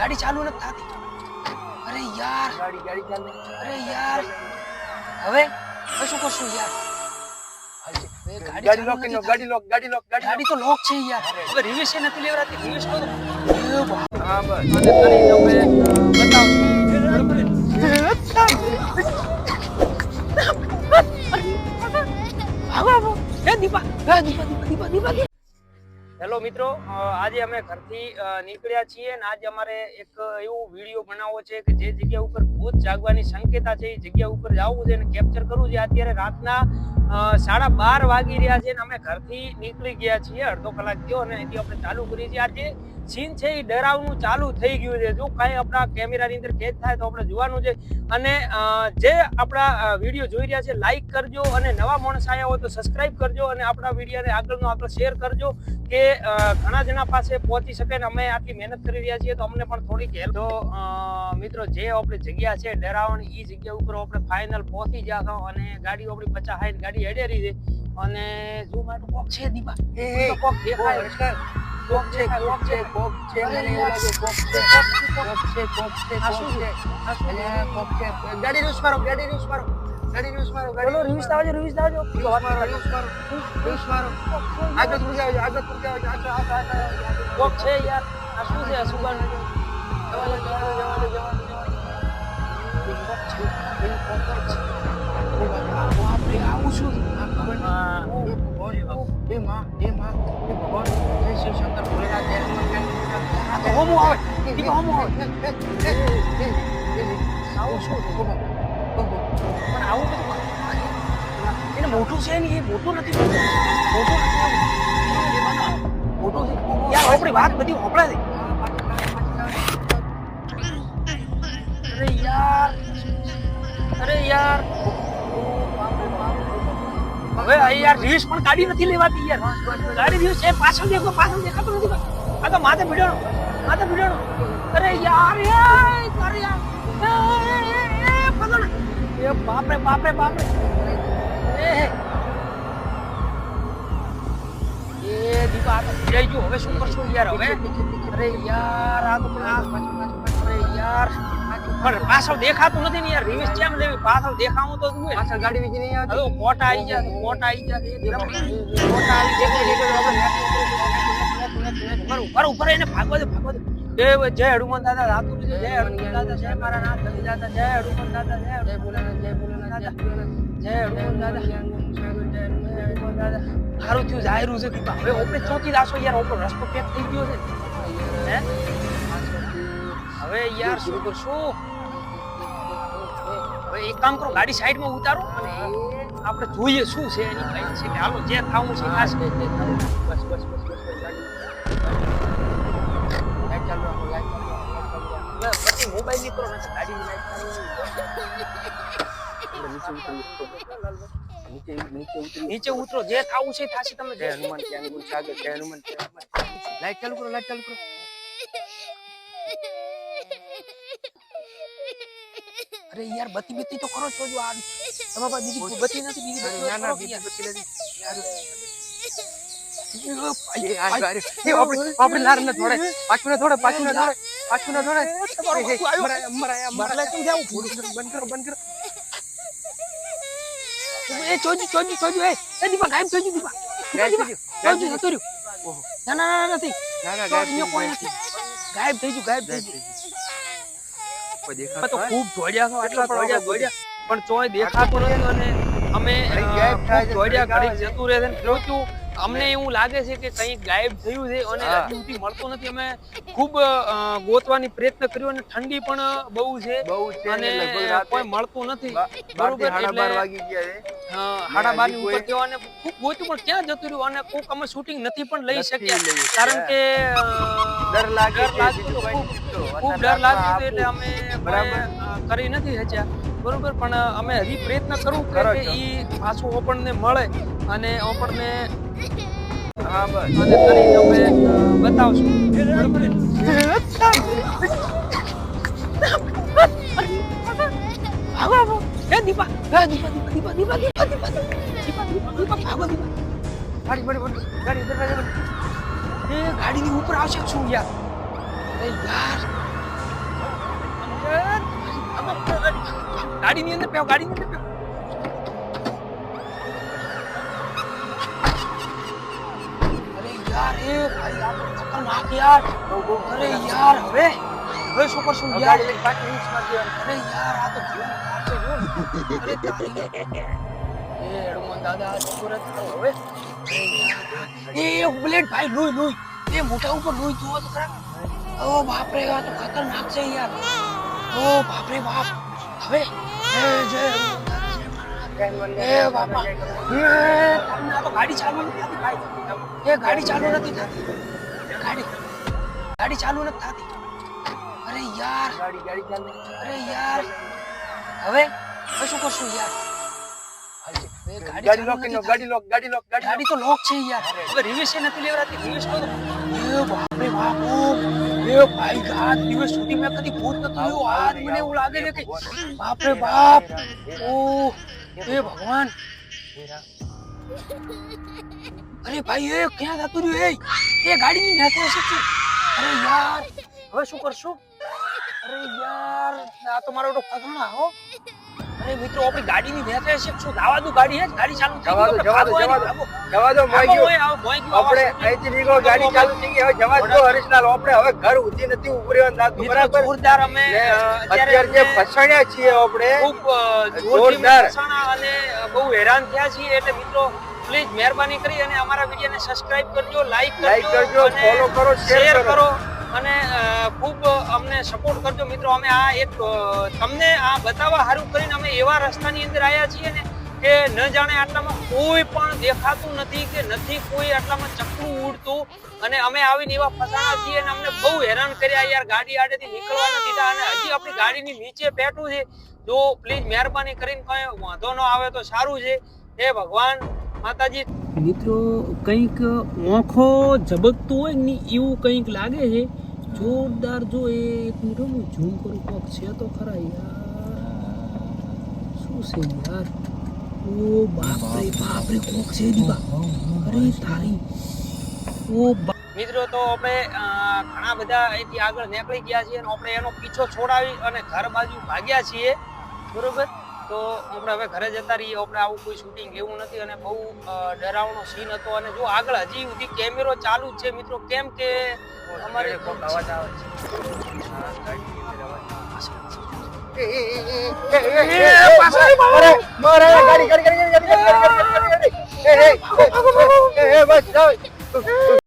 गाड़ी चालू न थाती। अरे यार ગાડી ચાલુ. अरे यार હવે શું કરશું યાર? હવે ગાડી લોક કરી નાખ, ગાડી લોક. ગાડી તો લોક છે યાર. હવે રિવર્સ નથી લેવરાતી. રિવર્સ તો હા બસ. અને કરીને હવે બતાવશું. ભાગો એ દીપા. હેલો મિત્રો, આજે અમે ઘરથી નીકળ્યા છીએ અને આજે અમારે એક એવું વિડીયો બનાવવો છે કે જે જગ્યા ઉપર ભૂત જાગવાની સંકેતા છે એ જગ્યા ઉપર જવું છે અને કેપ્ચર કરવું છે. અત્યારે રાતના 12:30 વાગી રહ્યા છે અને અમે ઘરથી નીકળી ગયા છીએ. અડધો કલાક થયો અને અહીંથી આપણે ચાલુ કરીએ છીએ. આજે સીન છે એ ડરાવનું ચાલુ થઈ ગયું છે. જો કાંઈ આપણા કેમેરાની અંદર કેદ થાય તો આપણે જોવાનું છે. અને જે આપણા વિડીયો જોઈ રહ્યા છે લાઈક કરજો અને નવા માણસ આવ્યા હોય તો સબસ્ક્રાઇબ કરજો અને આપણા વિડીયોને આગળ શેર કરજો કે ઘણા જણા પાસે પહોંચી શકે ને અમે આટલી મહેનત કરી રહ્યા છીએ તો અમને પણ થોડીક હેલ્પ. તો મિત્રો જે આપણી જગ્યા છે ડરાવણી એ જગ્યા ઉપર આપણે ફાઇનલ પહોંચી ગયા અને ગાડી આપણી 50 હાઈટ ગાડી હેડેરી છે અને જો મારું કોક છે દીપા કોક દેખાય કોક છે મને એવું લાગે કોક છે ગાડી રિવર્સ મારો. બોલો રિવર્સ દાવજો રિવર્સ મારો. આગળ પૂરી જાવ. કોક છે યાર. આ શું છે? સુબાન આવું શું એને મોટું છે ને એ મોટું નથી મોટું છે યાર. આપણી વાત બધી હોપડા છે. અરે યાર હવે યાર રિવ્યુઝ પણ ગાડી નથી લેવાતી યાર. ગાડી રિવ્યુઝ છે પાછળ દેખાતું નથી. આ તો માથે ભીડ્યો. અરે યાર એ બાપરે એ દીપા આ તો ભીડાઈ ગયો. હવે શું કરશું યાર? હવે અરે યાર આ તો અરે યાર પણ પાછળ દેખાતું નથી ને યાર. રિવ્યુઝ કેમ લેવી? પાછળ દેખાવું તો જોઈએ. પાછળ ગાડી બીજી નહીં આવતી. હવે કોટા આવી જાય. ઉપર એને ભાગવા દે. જય હનુમાન દાદા રાતું જય હનુમાન દાદા જય મારા નાથ જય દાદા જય હનુમાન દાદા જય હનુમાન દાદા. સારું થયું જાહેરું છે. હવે આપણે ચોથી દાસો યાર ઉપર રસ્તો પેક થઈ ગયો છે હે. હવે યાર શું કરશું? હવે એક કામ કરો, ગાડી સાઈડમાં ઉતારો અને આપણે જોઈએ શું છે એની કઈ છે. હાલો જે થાવું છે ખાસ બસ પછી મોબાઈલ ની કરો ને ગાડીની લાઈટ નીચે ઉતરો. જે થાવું છે થાશે. તમે જય હનુમાન લાઈટ ચાલુ કરો. અરે યાર બત્તી તો કરો છો. જો આ તમારા પાસે બીજી બત્તી નથી? બીજી બત્તી ના બીજી બત્તી નથી. આપણે લાર ન થોડે પાછું ના થોડે બંધ કરો. એ ચોજી એ દીપા ગાયબ થઈ ગયું. દીપા ના નથી. કોઈ નથી. ગાયબ થઈ ગયું. તો ખૂબ દોડ્યા આટલા દોડ્યા પણ ચોય દેખાતો નથી અને અમે દોડ્યા ઘડી જતું રહે છે. અમને એવું લાગે છે કે કંઈક ગાયબ થયું છે અને હજી સુધી મળતો નથી. અમે ખૂબ ગોતવાની પ્રયત્ન કર્યો અને ઠંડી પણ બહુ છે અને કોઈ મળતું નથી. બરોબર, 12:30 વાગી ગયા છે. 12:30 ની ઉપર થયો અને ખૂબ ગોત્યું પણ ક્યાં જતું રહ્યું અને કોક અમે શૂટિંગ નથી પણ લઈ શક્યા કારણ કે ડર લાગે ખૂબ ડર લાગ્યો એટલે અમે કરી નથી શક્યા. બરોબર, પણ અમે હજી પ્રયત્ન કરવું કે ઈ પાછું આપણને મળે અને આપણને હા બસ અને કરીને અમે બતાવશું. બરોબર ભાગો એ દીપા ભાગો દીપા. ગાડી દરવાજા એ ગાડીની ઉપર આવશે શું યાર? અરે યાર ગાડીની અંદર બેહો, ગાડીની અંદર બેહો. અરે યાર એ ભાઈ આ તો ખતરનાક યાર. અરે યાર હવે શું કરશું યાર? ગાડી લઈને પાછી રિંગ્સમાં જવાનું. અરે યાર આ તો જીવન કાર છે જો. અરે તારી એ હનુમાન દાદા છોકરો હતો હવે. અરે યાર એ બુલેટ ભાઈ લોહી એ મોટા ઉપર લોહી જોવો તો ખરા. ઓ બાપ રે આ તો ખતરનાક છે યાર. ઓ બાપ રે બાપ. હવે એ જય એ બાપા એ તમને આ તો ગાડી ચાલુ નથી થતી ભાઈ. એ ગાડી ચાલુ નથી થતી. ગાડી ચાલુ નથી થતી. અરે યાર ગાડી ચાલુ. અરે યાર હવે શું કરશું યાર? હવે ગાડી લોક કરી લો, ગાડી લોક. ગાડી તો લોક છે યાર. હવે રિવર્સ નથી લેવરાતી. રિવર્સ તો એ બાપ રે બાપ. એ ભાઈ ગાત રિવર્સ સુધી મેં કદી ભૂત નતું જોયું. આજ મને એવું લાગે છે કે બાપ રે બાપ. ઓ એ ભગવાન. અરે ભાઈ એ ક્યાં જતું રહ્યું? એ ગાડીની નાખે છે. અરે યાર હવે શું કરશું? અરે યાર આ તો મારો ફસાણા હો. અરે મિત્રો આપણી ગાડીની વેચાય છે. શું દાવા દઉં ગાડી હે? ગાડી ચાલુ થઈ ગઈ. જવા દો મોય ગયો. આપણે અહીંથી નીકળો, ગાડી ચાલુ થઈ ગઈ. હવે જવા દો હરીશલાલ. આપણે હવે ઘર ઉધી નથી ઉભું રહેવાનું થતું. બરાબર જોરદાર અમે અત્યારે જે ફસાણ્યા છીએ આપણે ખૂબ જોરદાર ફસાણા અને બહુ હેરાન થયા છીએ. એટલે મિત્રો પ્લીઝ મહેરબાની કરી અને અમારા વિડિયોને સબસ્ક્રાઇબ કરજો, લાઈક કરજો, અને ફોલો કરો, શેર કરો અને ખૂબ અમને સપોર્ટ કરજો મિત્રો. અમે આ એક તમને આ બતાવવા સારું કરીને અમે એવા રસ્તાની અંદર આવ્યા છીએ ને કે ન જાણે આટલામાં કોઈ પણ દેખાતું નથી કે નથી કોઈ આટલામાં ચકલું ઉડતું. અને અમે આવીને એવા ફસાણા છીએ અને અમને બહુ હેરાન કર્યા યાર. ગાડી આડેથી નીકળવા નથી દીધા અને હજી આપણી ગાડીની નીચે બેઠું છે. જો પ્લીઝ મહેરબાની કરીને કઈ વાંધો ન આવે તો સારું છે. હે ભગવાન માતાજી. મિત્રો કંઈક આંખો ઝબકતું હોય ને એવું કંઈક લાગે છે જોરદાર. જો એ એક મિનિટ હું ઝૂમ કરું. કોક છે તો ખરા યાર. શું છે યાર? ઓ બાપ રે કોક છે દીપા. અરે તારી ઓ મિત્રો તો આપણે ઘણા બધા અહીંથી આગળ નીકળી ગયા છીએ અને આપણે એનો પીછો છોડાવી અને ઘર બાજુ ભાગ્યા છીએ. બરોબર તો આપણે હવે ઘરે જતા રહીએ. આપણે આવું કોઈ શૂટિંગ લેવું નથી અને બહુ ડરાવનો સીન હતો. અને જો આગળ હજી સુધી કેમેરો ચાલુ જ છે મિત્રો. કેમ કે અમારે અવાજ આવે છે. ગાડી